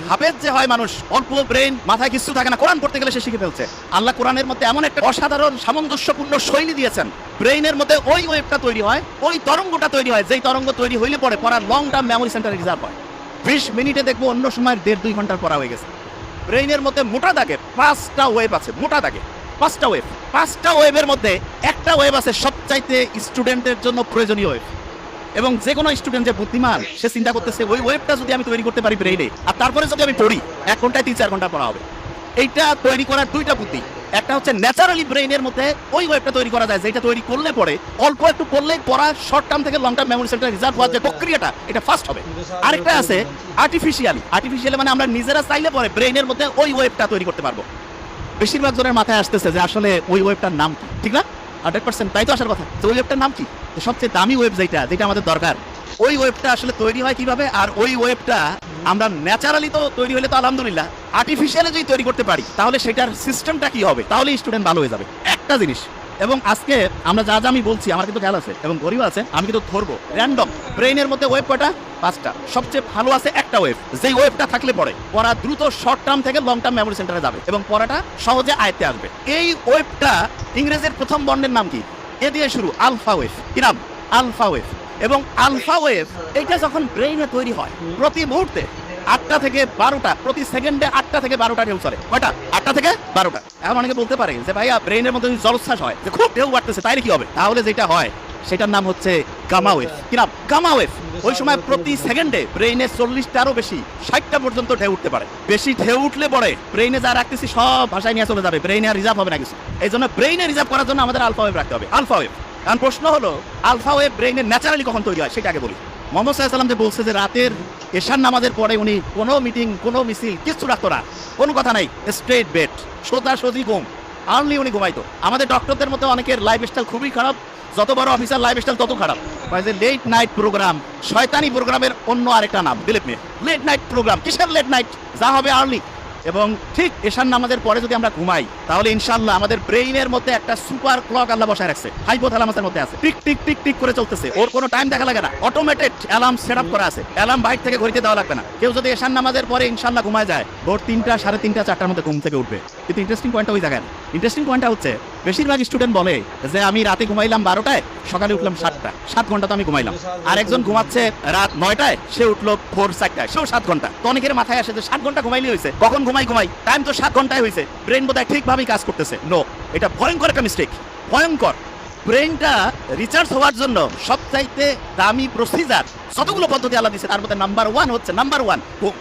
হাফেজ যে হয় মানুষ, অল্প ব্রেন, মাথায় কিছু থাকে না, কোরআন পড়তে গেলে সে শিখে ফেলছে। আল্লাহ কোরআনের মধ্যে এমন একটা অসাধারণ সামঞ্জস্যপূর্ণ শৈলী দিয়েছেন, ব্রেইনের মধ্যে ওই ওয়েভটা তৈরি হয়, ওই তরঙ্গটা তৈরি হয়, যেই তরঙ্গ তৈরি হইলে পরে পড়ার লং টার্ম মেমোরি সেন্টারে রিজার্ভ হয়। 20 মিনিটে দেখবো অন্য সময় 1.5-2 ঘন্টার পড়া হয়ে গেছে। ব্রেইনের মধ্যে মোটা দাগের 5টা ওয়েভ আছে, মোটা দাগে 5টা ওয়েভ। 5টা ওয়েভের মধ্যে একটা ওয়েভ আছে সবচাইতে স্টুডেন্টের জন্য প্রয়োজনীয় ওয়েভ, এবং যে কোনো স্টুডেন্ট যে বুদ্ধিমান সে চিন্তা করতেছে ওই ওয়েবটা যদি আমি তৈরি করতে পারি ব্রেইনে, আর তারপরে যদি আমি পড়ি 1 ঘন্টায় 3-4 ঘন্টা পড়া হবে। এইটা তৈরি করার 2টা বুদ্ধি। একটা হচ্ছে ন্যাচারালি ব্রেইনের মধ্যে ওই ওয়েবটা তৈরি করা যায়, যেটা তৈরি করলে পরে অল্প একটু পড়লেই পড়া শর্ট টার্ম থেকে long term memory centre reserve হওয়ার যে প্রক্রিয়াটা, এটা ফাস্ট হবে। আরেকটা আছে আর্টিফিশিয়ালি মানে আমরা নিজেরা চাইলে পরে ব্রেইনের মধ্যে ওই ওয়েবটা তৈরি করতে পারবো। বেশিরভাগ জনের মাথায় আসতেছে যে আসলে ওই ওয়েবটার নাম কি, ঠিক না? 100% তাই তো আসার কথা। তো ওই ওয়েবটার নাম কি? সবচেয়ে দামি ওয়েব যেটা আমাদের দরকার, ওই ওয়েবটা আসলে তৈরি হয় কিভাবে? আর ওই ওয়েবটা আমরা ন্যাচারালি তো তৈরি হলে তো আলহামদুলিল্লাহ, আর্টিফিশিয়ালি যদি তৈরি করতে পারি তাহলে সেটার সিস্টেমটা কি হবে, তাহলে স্টুডেন্ট ভালো হয়ে যাবে। একটা জিনিস, এবং আজকে আমরা যা যা আমি বলছি আমার কিন্তু খেয়াল আছে এবং গরিব আছে, আমি কিন্তু ধরবো র্যান্ডম। ব্রেইনের মধ্যে ওয়েব কয়টা? 5টা। সবচেয়ে ভালো আছে একটা ওয়েব, যেই ওয়েবটা থাকলে পরে পড়া দ্রুত শর্ট টার্ম থেকে লং টার্ম মেমোরি সেন্টারে যাবে এবং পড়াটা সহজে আয়ত্তে আসবে। এই ওয়েবটা ইংরেজির প্রথম বর্ণের নাম কি? এ দিয়ে শুরু, আলফা ওয়েভ। কি নাম? Alpha wave. এবং আলফা ওয়েভ এইটা যখন ব্রেইনে তৈরি হয় প্রতি মুহূর্তে 8টা থেকে 12টা, প্রতি সেকেন্ডে 8টা থেকে 12টা ঢেউ চলে। কয়টা? 8টা থেকে 12টা। এখন অনেকে বলতে পারে যে ভাইয়া ব্রেইনের মধ্যে যদি জলোচ্ছ্বাস হয়, যে খুব ঢেউ বাড়তেছে, তাইলে কি হবে? তাহলে যেটা হয় সেটার নাম হচ্ছে গামা ওয়েভ। কি নাম? Gamma wave. ওই সময় প্রতি সেকেন্ডে ব্রেইনে 40টারও বেশি, 60টা পর্যন্ত ঢেউ উঠতে পারে। বেশি ঢেউ উঠলে পরে ব্রেইনে যা রাখতেছি সব ভাষায় নিয়ে চলে যাবে, ব্রেইনে আর রিজার্ভ হবে না কিছু। এই জন্য ব্রেইনে রিজার্ভ করার জন্য আমাদের আলফা ওয়েভ রাখতে হবে, আলফা ওয়েভ। কারণ প্রশ্ন হলো আলফা ওয়েভ ব্রেইনে ন্যাচারালি কখন তৈরি হয় সেটা আগে বলি। মোহাম্মদ সাল্লাল্লাহু আলাইহি ওয়াসাল্লাম যে বলছে যে রাতের এশার নামাজের পরে উনি কোনো মিটিং, কোনো মিছিল কিচ্ছু রাখতো না, কোনো কথা নাই, স্ট্রেট বেড, সোজাসুজি ঘুম, আর্লি উনি ঘুমাইতো। আমাদের ডক্টরদের মধ্যে অনেকের লাইফস্টাইল খুবই খারাপ, যত বড় অফিসার লাইফস্টাইল তত খারাপ। যে লেট নাইট প্রোগ্রাম, শয়তানি প্রোগ্রামের অন্য আরেকটা নাম, believe me. Late night program, কিসের লেট নাইট? যা হবে আর্লি। এবং ঠিক এশার নামাজের পরে যদি আমরা ঘুমাই তাহলে ইনশাআল্লাহ আমাদের ব্রেইনের মধ্যে একটা সুপার ক্লক আল্লাহ বসায় রাখছে, হাইপোথ্যালামাসের মধ্যে আছে, টিক টিক টিক টিক করে চলতেছে, ওর কোনো টাইম দেখা লাগে না, অটোমেটেড অ্যালার্ম সেট আপ করা আছে, অ্যালার্ম বাইরে থেকে ঘড়িতে দেওয়া লাগবে না। কেউ যদি এশার নামাজের পরে ইনশাআল্লাহ ঘুমায় যায়, ভোর 3টা, 3:30, 4টার মধ্যে ঘুম থেকে উঠবে। কিন্তু ইন্টারেস্টিং পয়েন্টটা ওই জায়গায়, ইন্টারেস্টিং পয়েন্টটা হচ্ছে বেশিরভাগ স্টুডেন্ট বলে যে আমি রাতে ঘুমাইলাম 12টায়, সকালে উঠলাম 7টা, 7 ঘন্টা তো আমি ঘুমাইলাম। আর একজন ঘুমাচ্ছে রাত 9টায়, সে উঠলো ভোর 4টায়, সেও 7 ঘন্টা। তো অনেকের মাথায় আসে যে 7 ঘন্টা ঘুমাইলেই হয়েছে, কখন ঘুমাই টাইম তো 7 ঘন্টায় হয়েছে, ব্রেন বোধহয় ঠিকভাবেই কাজ করতেছে। নো, এটা ভয়ঙ্কর একটা মিস্টেক, ভয়ঙ্কর। ব্রেনটা রিচার্জ হওয়ার জন্য সবচাইতে দামি প্রসিজার যতগুলো পদ্ধতি আল্লাহ দিয়েছে তার মধ্যে নাম্বার 1 হচ্ছে ঘুম।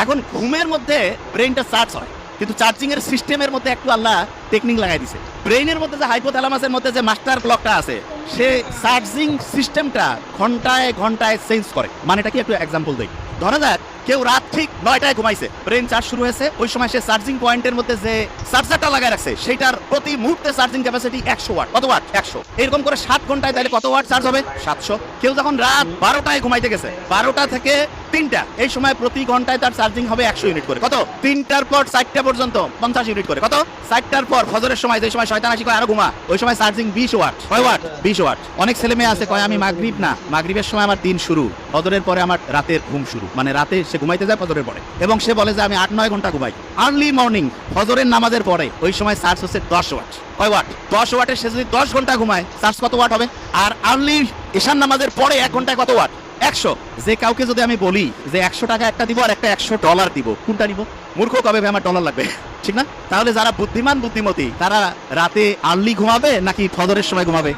এখন ঘুমের মধ্যে ব্রেনটা চার্জ হয়, কিন্তু চার্জিং এর সিস্টেমের মধ্যে একটু আল্লাহ টেকনিক লাগাই দিছে। ব্রেইনের মধ্যে যে হাইপোথ্যালামাসের মধ্যে যে মাস্টার ক্লকটা আছে, সে চার্জিং সিস্টেমটা ঘন্টায় ঘন্টায় চেঞ্জ করে। মানেটা কি? একটু এক্সাম্পল দেই। ধরা যাক কেউ রাত ঠিক 9টায় ঘুমাইছে, ব্রেন চার্জ শুরু হয়েছে, ওই সময় সে চার্জিং পয়েন্টের মধ্যে যে চার্জারটা লাগায় রাখছে সেটার প্রতি মুহূর্তে চার্জিং ক্যাপাসিটি 100 ওয়াট। কত ওয়াট? 100। এরকম করে 7 ঘন্টায় তাহলে কত ওয়াট চার্জ হবে? 700। কেউ যখন রাত 12টায় ঘুমাইতে গেছে, 12টা থেকে 3টা, এই সময় প্রতি ঘন্টায় তার চার্জিং হবে 100 ইউনিট করে। কত? 3টার পর 4টা পর্যন্ত 50 ইউনিট করে। কত? 4টার পর ফজরের সময়, যে সময় শয়তান আসি কয় আরো ঘুমা, ওই সময় চার্জিং 20 ওয়াট। কয় ওয়াট? 20 ওয়াট। অনেক ছেলে মেয়ে আছে কয় আমি মাগরিব না, মাগরিবের সময় আমার দিন শুরু, ফজরের পরে আমার রাতের ঘুম শুরু। মানে রাতে সে ঘুমাইতে যায় ফজরের পরে, এবং সে বলে যে আমি 8-9 ঘন্টা ঘুমাই। আর্লি মর্নিং ফজরের নামাজের পরে ওই সময় চার্জ হচ্ছে 10 ওয়াট। কয় ওয়াট? 10 ওয়াটের সে যদি 10 ঘন্টা ঘুমায়, চার্জ কত ওয়াট হবে? আর আর্লি এশার নামাজের পরে 1 ঘন্টায় কত ওয়াট? 100। যে কাউকে যদি আমি বলি যে 100 টাকা একটা দিব আর একটা $100 দিব, কোনটা নিব? মূর্খ কবে ভাই আমার ডলার লাগবে, ঠিক না? তাহলে যারা বুদ্ধিমান বুদ্ধিমতী তারা রাতে আর্লি ঘুমাবে নাকি ফজরের সময় ঘুমাবে?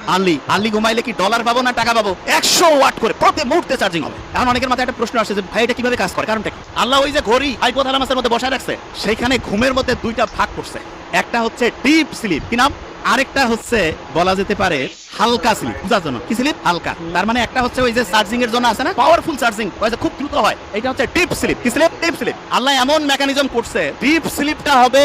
আর্লি ঘুমাইলে কি ডলার পাবো না টাকা পাবো? 100 ওয়াট করে প্রতি মুহূর্তে চার্জিং হবে। এখন অনেকের মাথায় একটা প্রশ্ন আসছে যে ভাই এটা কিভাবে কাজ করে, কারণটা কি? আল্লাহ ওই যে ঘড়ি হাইপোথ্যালামাসের মধ্যে বসায় রাখছে, সেইখানে ঘুমের মধ্যে 2টা ভাগ করছে। একটা হচ্ছে ডিপ স্লিপ, কি নাম? আরেকটা হচ্ছে বলা যেতে পারে হালকা স্লিপ। বুঝার জন্য কি স্লিপ? হালকা। তার মানে একটা হচ্ছে ওই যে চার্জিং এর জন্য আছে না পাওয়ারফুল চার্জিং, ওই যে খুব দ্রুত হয়, এটা হচ্ছে ডিপ স্লিপ। কি স্লিপ? Deep sleep. আল্লাহ এমন মেকানিজম করছে, ডিপ স্লিপটা হবে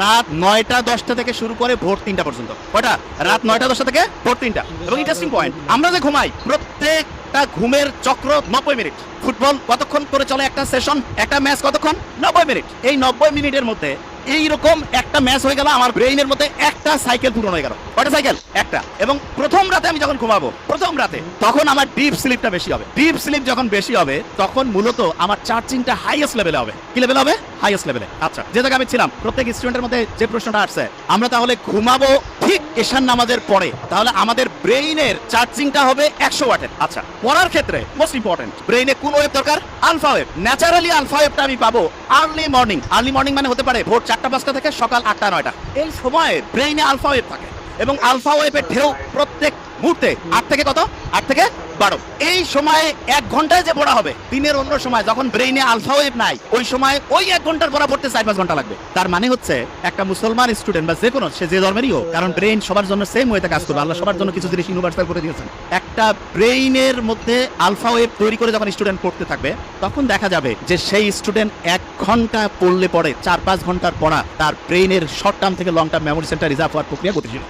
রাত 9টা 10টা থেকে শুরু করে ভোর 3টা পর্যন্ত। কয়টা? রাত 9টা 10টা থেকে ভোর 3টা। এবং ইন্টারেস্টিং পয়েন্ট, আমরা যে ঘুমাই প্রত্যেকটা ঘুমের চক্র 90 মিনিট। ফুটবল কতক্ষণ করে চলে একটা সেশন, একটা ম্যাচ কতক্ষণ? 90 মিনিট। এই 90 মিনিটের মধ্যে এইরকম একটা ম্যাচ হয়ে গেল, আমার ব্রেইনের মধ্যে একটা সাইকেল পূরণ হয়ে গেল। কয়টা সাইকেল? একটা। এবং প্রথম রাতে আমি যখন ঘুমাবো, প্রথম রাতে, তখন আমার ডিপ স্লিপটা বেশি হবে। ডিপ স্লিপ যখন বেশি হবে তখন মূলত আমার চার্জিংটা হাইয়েস্ট লেভেলে হবে। কি লেভেল হবে? হাইয়েস্ট লেভেলে। আচ্ছা, যে জায়গায় আমি ছিলাম, প্রত্যেক স্টুডেন্টের মধ্যে যে প্রশ্নটা আসছে, আমরা তাহলে ঘুমাবো ঠিক এশার নামাজের পরে, তাহলে আমাদের ব্রেইনের চার্জিংটা হবে 100 ওয়াটের। আচ্ছা, পড়ার ক্ষেত্রে মোস্ট ইম্পর্টেন্ট, ব্রেইনে কোন ওয়েভ দরকার? Alpha wave. ন্যাচারালি আলফা ওয়েভটা আমি পাবো আর্লি মর্নিং। আর্লি মর্নিং মানে হতে পারে ভোর 4টা-5টা থেকে সকাল 8টা-9টা। এই সময়ে ব্রেইনে আলফা ওয়েভ থাকে এবং আলফা ওয়েভের ঢেউ প্রত্যেক মুহূর্তে 8 থেকে কত? 8 থেকে 12। এই সময়ে 1 ঘন্টায় যে পড়া হবে, দিনের অন্য সময় যখন ব্রেইনে আলফা ওয়েভ নাই, ওই সময় ওই 1 ঘন্টার পড়া পড়তে 4-5 ঘন্টা লাগবে। তার মানে হচ্ছে একটা মুসলমান স্টুডেন্ট বা যে কোনো, সে যে ধর্মেরই হোক, কারণ ব্রেইন সবার জন্য সেম ওয়েতে কাজ করবে। আল্লাহ সবার জন্য কিছু জিনিস ইউনিভার্সাল করে দিয়েছেন। একটা ব্রেইনের মধ্যে আলফা ওয়েভ তৈরি করে যখন স্টুডেন্ট পড়তে থাকবে, তখন দেখা যাবে যে সেই স্টুডেন্ট 1 ঘন্টা পড়লে পরে 4-5 ঘন্টার পড়া তার ব্রেইনের শর্ট টার্ম থেকে long term memory centre reserve হওয়ার প্রক্রিয়া গতিশীল।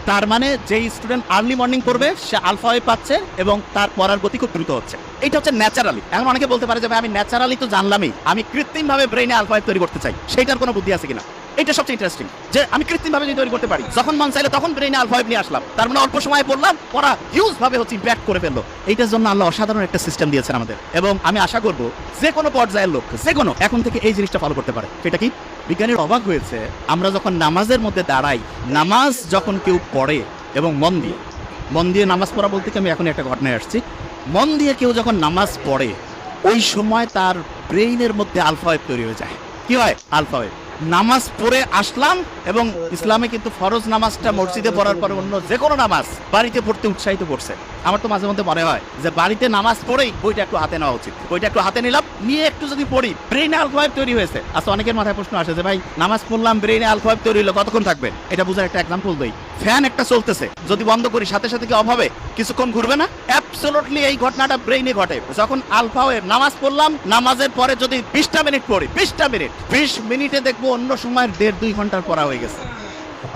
তার মানে যেই স্টুডেন্ট আর্লি মর্নিং পড়বে সে আলফা ওয়েভ পাচ্ছে এবং তার পড়ার গতি খুব দ্রুত হচ্ছে। এটা হচ্ছে ন্যাচারালি। এখন অনেকে বলতে পারে যে ভাই আমি ন্যাচারালি তো জানলামই, আমি কৃত্রিমভাবে ব্রেইনে আলফা ওয়েভ তৈরি করতে চাই, সেইটার কোনো বুদ্ধি আছে কিনা? এটা সবচেয়ে ইন্টারেস্টিং যে আমি কৃত্রিমভাবে যদি তৈরি করতে পারি, যখন মন চাইলে তখন ব্রেইনে আলফা ওয়েভ নিয়ে আসলাম, তার মানে অল্প সময় পড়লাম, পড়া হিউজ ভাবে হচ্ছে ইম্প্যাক্ট করে ফেললো। এইটার জন্য আল্লাহ অসাধারণ একটা সিস্টেম দিয়েছেন আমাদের, এবং আমি আশা করব যে কোনো পর্যায়ের লোক, যে কোনো, এখন থেকে এই জিনিসটা ফলো করতে পারে। সেটা কি? বিজ্ঞানীর অবাক হয়েছে, আমরা যখন নামাজের মধ্যে দাঁড়াই, নামাজ যখন কেউ পড়ে এবং মন দিয়ে নামাজ পড়া বলতে আমি এখন একটা ঘটনায় আসছি, মন দিয়ে কেউ যখন নামাজ পড়ে, ওই সময় তার ব্রেইনের মধ্যে আলফা ওয়েভ তৈরি হয়ে যায়। কি হয়? Alpha wave. নামাজ পড়ে আসলাম, এবং ইসলামে কিন্তু ফরজ নামাজটা মসজিদে পড়ার পরে অন্য যে কোনো নামাজ বাড়িতে পড়তে উৎসাহিত করছে। আমার তো মাঝে মধ্যে মনে হয় যে বাড়িতে নামাজ পড়েই বইটা একটু হাতে নেওয়া উচিত। বইটা একটু হাতে নিলাম, নিয়ে একটু যদি পড়ি, ব্রেইনে আলফা ওয়েভ তৈরি হয়েছে। আচ্ছা, অনেকের মাথায় প্রশ্ন আসে যে ভাই নামাজ পড়লাম, ব্রেইনে আলফা ওয়েভ তৈরি হলো, কতক্ষণ থাকবে? এটা বোঝার একটা এক্সাম্পল দেই। ফ্যান একটা চলতেছে, যদি বন্ধ করি সাথে সাথে কি অফ হবে? কিছুক্ষণ ঘুরবে না? অ্যাবসলিউটলি এই ঘটনাটা ব্রেইনে ঘটে যখন আলফা ওয়েভ। নামাজ পড়লাম, নামাজের পরে যদি 20টা মিনিট পড়ি, 20টা মিনিট, 20 মিনিটে দেখবো অন্য সময় 1.5-2 ঘন্টার পড়া হয়ে গেছে।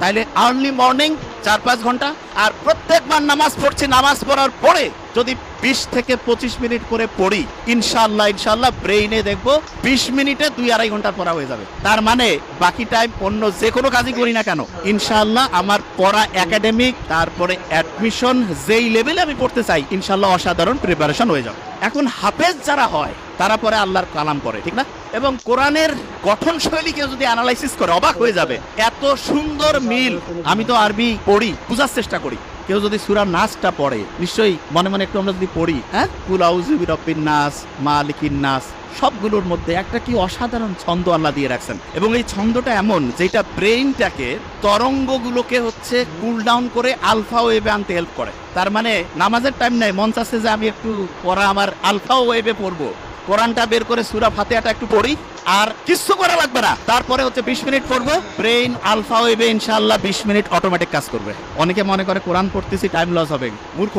তাইলে আর্লি মর্নিং 4-5 ঘন্টা, আর প্রত্যেকবার নামাজ পড়ছি, নামাজ পড়ার পরে যদি 20 থেকে 25 মিনিট করে পড়ি, ইনশাআল্লাহ ব্রেইনে দেখবো 20 মিনিটে 2-2.5 ঘন্টার পড়া হয়ে যাবে। তার মানে বাকি টাইম অন্য যে কোনো কাজই করি না কেন, ইনশাআল্লাহ আমার পড়া একাডেমিক, তারপরে অ্যাডমিশন যেই লেভেলে আমি পড়তে চাই, ইনশাআল্লাহ অসাধারণ প্রিপারেশন হয়ে যাবে। এখন হাফেজ যারা হয় তারা পরে আল্লাহর কালাম পড়ে, ঠিক না? এবং কোরআনের গঠন শৈলী কেউ যদি অ্যানালাইসিস করে, অবাক হয়ে যাবে, এত সুন্দর মিল। আমি তো আরবি পড়ি, বোঝার চেষ্টা করি। কেউ যদি সূরা নাসটা পড়ে, নিশ্চয়ই মনে মনে একটু আমরা যদি পড়ি, হ্যাঁ, কুল আউযু বিরাব্বিন নাস, মালিকিন নাস, সবগুলোর মধ্যে একটা কি অসাধারণ ছন্দ আল্লাহ দিয়ে রাখছেন। এবং এই ছন্দটা এমন যেটা ব্রেইনটাকে, তরঙ্গগুলোকে হচ্ছে কুল ডাউন করে আলফা ওয়েভে আনতে হেল্প করে। তার মানে নামাজের টাইম নেই, মন চাচ্ছে যে আমি একটু পড়া আমার আলফা ওয়েভে পড়বো, কোরআনটা বের করে সূরা ফাতিহাটা একটু পড়ি, আর কিছু করা লাগবে না, তারপরে হচ্ছে 20 মিনিট পড়বো, ব্রেইন আলফা ওয়েভে ইনশাআল্লাহ 20 মিনিট অটোমেটিক কাজ করবে। অনেকে মনে করে কোরআন পড়তেছি টাইম লস হবে, মূর্খ।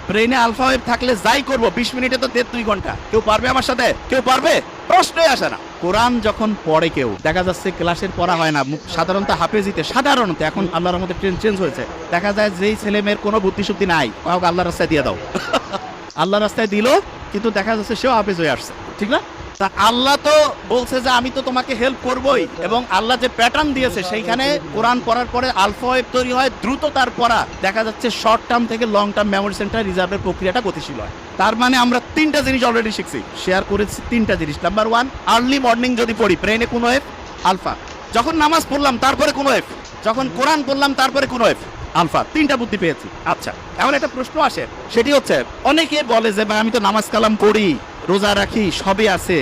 ব্রেইনে আলফা ওয়েভ থাকলে যাই করবো 20 মিনিটে তো 1.5-2 ঘন্টা। কেউ পারবে আমার সাথে? কেউ পারবে? প্রশ্নই আসে না। কোরআন যখন পড়ে কেউ, দেখা যাচ্ছে ক্লাসের পড়া হয় না, সাধারণত হাফেজিতে, সাধারণত এখন আল্লাহর মধ্যে ট্রেন্ড চেঞ্জ হয়েছে, দেখা যায় যেই ছেলে মেয়ের কোনো বুদ্ধিশুদ্ধি নাই, কাউকে আল্লাহর রাস্তায় দিয়ে দাও। আল্লাহর রাস্তায় দিল, কিন্তু দেখা যাচ্ছে সেও হাফেজ হয়ে আসছে, ঠিক না? তা আল্লাহ তো বলছে যে আমি তো তোমাকে হেল্প করবই, এবং আল্লাহ যে প্যাটার্ন দিয়েছে সেইখানে কোরআন পড়ার পরে আলফা ওয়েভ তৈরি হয়, দ্রুত তার পড়া, দেখা যাচ্ছে শর্ট টার্ম থেকে লং টার্ম মেমোরি সেন্টার রিজার্ভের প্রক্রিয়াটা গতিশীল হয়। তার মানে আমরা 3টা জিনিস অলরেডি শিখছি, শেয়ার করেছি 3টা জিনিস। নাম্বার 1, আর্লি মর্নিং যদি পড়ি, ব্রেনে কোন ওয়েভ? আলফা। যখন নামাজ পড়লাম তারপরে কোন ওয়েভ? যখন কোরআন পড়লাম তারপরে কোন ওয়েভ? আলফা। 3টা বুদ্ধি পেয়েছি। আচ্ছা, এখন একটা প্রশ্ন আসে, সেটি হচ্ছে অনেকে বলে যে ভাই আমি তো নামাজ কালাম পড়ি, রোজা রাখি, সবই আছে,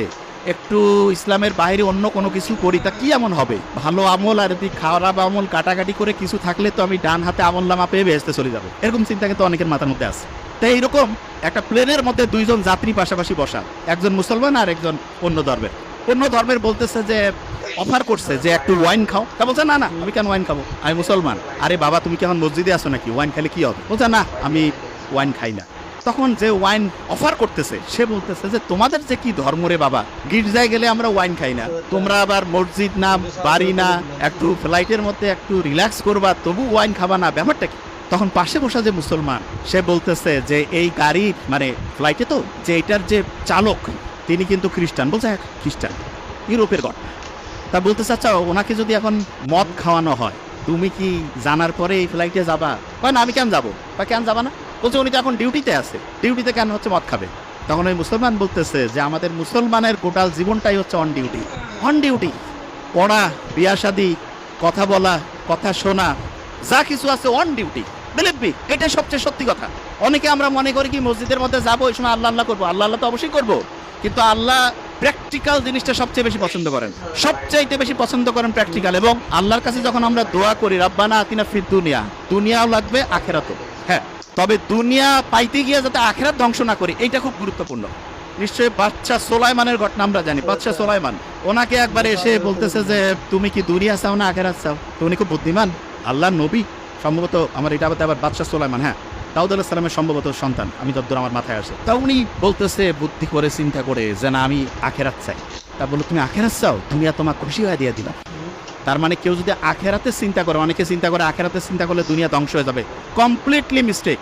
একটু ইসলামের বাইরে অন্য কোনো কিছু করি, তা কি এমন হবে? ভালো আমল আর যদি খারাপ আমল কাটাকাটি করে কিছু থাকলে তো আমি ডান হাতে আমল নামা পেয়ে বেহেশতে চলে যাবো, এরকম চিন্তা কিন্তু অনেকের মাথার মধ্যে আছে। তাই এইরকম একটা প্লেনের মধ্যে 2 জন যাত্রী পাশাপাশি বসা, একজন মুসলমান আর একজন অন্য ধর্মের বলতেছে যে, অফার করছে যে একটু ওয়াইন খাও, তা বলছে না আমি কেন ওয়াইন খাবো, আমি মুসলমান। আরে বাবা, তুমি কি এখন মসজিদে আসো নাকি? ওয়াইন খেলে কি হবে? বলছে না, আমি ওয়াইন খাই না। তখন যে ওয়াইন অফার করতেছে সে বলতেছে যে তোমাদের যে কি ধর্ম রে বাবা, গির্জায় গেলে আমরা ওয়াইন খাই না, তোমরা আবার মসজিদ না, বাড়ি না, একটু ফ্লাইটের মধ্যে একটু রিল্যাক্স করবা, তবু ওয়াইন খাবা না, ব্যাপারটা কি? তখন পাশে বসা যে মুসলমান, সে বলতেছে যে এই গাড়ির, মানে ফ্লাইটে তো, যে এটার যে চালক তিনি কিন্তু খ্রিস্টান। বলছে খ্রিস্টান, ইউরোপের ঘটনা, তা বলতে চাচ্ছ ওনাকে যদি এখন মদ খাওয়ানো হয় তুমি কি জানার পরে এই ফ্লাইটে যাবা? কয় না আমি কেন যাবো, বা কেন যাবা না? বলছে উনি তো এখন ডিউটিতে আছে, ডিউটিতে কেন হচ্ছে মদ খাবে? তখন ওই মুসলমান বলতেছে যে আমাদের মুসলমানের গোটাল জীবনটাই হচ্ছে অন ডিউটি। অন ডিউটি, পড়া, বিয়া শাদী, কথা বলা, কথা শোনা, যা কিছু আছে অন ডিউটি। বিলিভ মি, এটাই সবচেয়ে সত্যি কথা। অনেকে আমরা মনে করি কি মসজিদের মধ্যে যাবো এই সময় আল্লাহ আল্লাহ করবো, আল্লাহ আল্লাহ তো অবশ্যই করবো, কিন্তু আল্লাহ প্র্যাকটিক্যাল জিনিসটা সবচেয়ে বেশি পছন্দ করেন, সবচাইতে বেশি পছন্দ করেন প্র্যাকটিক্যাল। এবং আল্লাহর কাছে যখন আমরা দোয়া করি রাব্বানা আতিনা ফিদ দুনিয়া, দুনিয়াও লাগবে আখেরাতও, হ্যাঁ, তবে দুনিয়া পাইতে গিয়ে যাতে আখেরাত ধ্বংস না করি, এইটা খুব গুরুত্বপূর্ণ। নিশ্চয়ই বাদশা সোলাইমানের ঘটনা আমরা জানি। বাদশা সোলাইমান ওনাকে একবার এসে বলতেছে যে তুমি কি দুনিয়া চাও না আখেরাত চাও? তো উনি খুব বুদ্ধিমান, আল্লাহর নবী সম্ভবত, আমার এটা আবার বাদশা সোলাইমান, হ্যাঁ দাউদ আলাইহিস সালামের সম্ভবত সন্তান, আমি যতদূর আমার মাথায় আসে। তা উনি বলতেছে বুদ্ধি করে চিন্তা করে যে না আমি আখেরাত চাই। তা বললো তুমি আখেরাত চাও, দুনিয়া তোমার খুশি হয়ে দিয়ে দিলাম। তার মানে কেউ যদি আখেরাতে চিন্তা করে, অনেকে চিন্তা করে আখেরাতে চিন্তা করলে দুনিয়া ধ্বংস হয়ে যাবে, কমপ্লিটলি মিস্টেক।